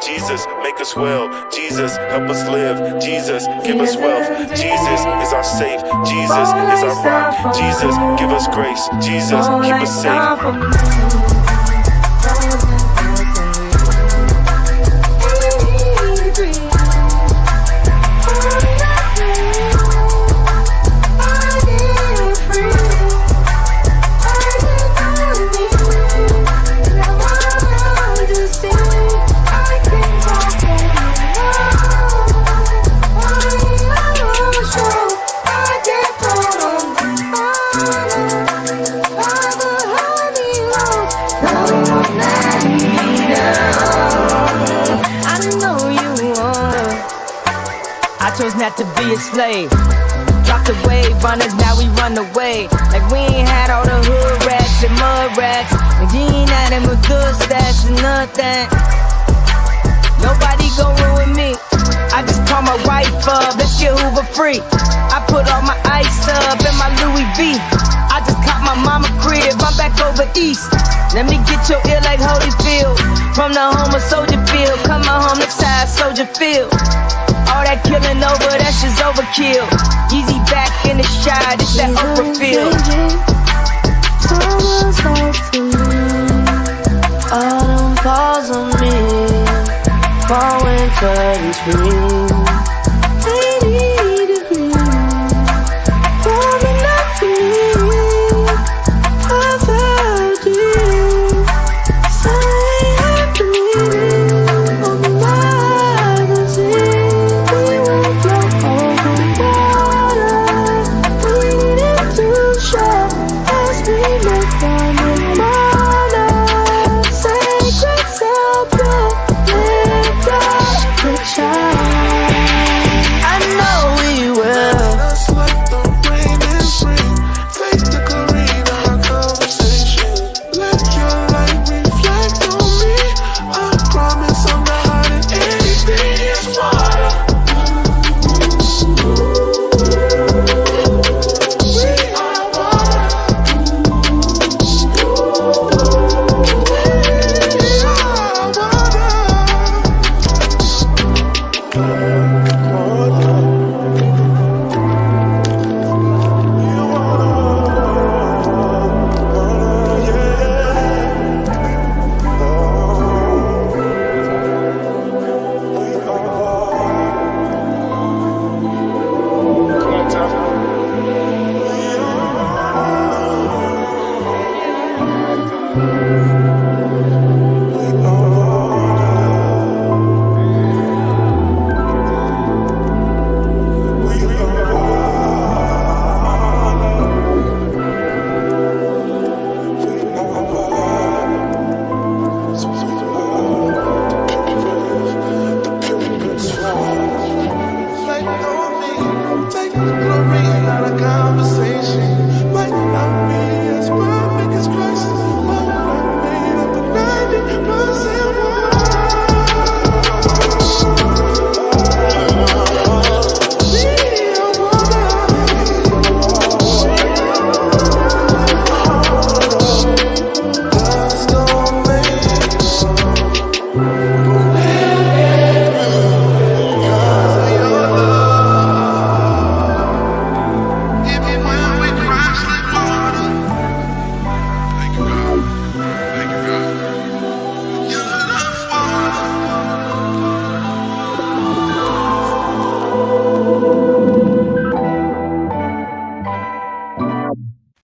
Jesus, make us well. Jesus, help us live. Jesus, give us wealth. Jesus is our safe. Jesus is our rock. Jesus, give us grace. Jesus, keep us safe. I chose not to be a slave. Dropped the wave runners, now we run away. Like we ain't had all the hood rats and mud rats. And you ain't had them with good stats and nothing. Nobody gon' ruin me. I just call my wife up, let's get Hoover free. I put all my ice up in my Louis V. I just caught my mama crib, I'm back over east. Let me get your ear like Holyfield. From the home of Soldier Field, come on home, next side Soldier Field. All that killing over, that's just overkill. Easy back in the shot, it's that upper field. Summer's like to me, autumn falls on me, fall, winter, and spring.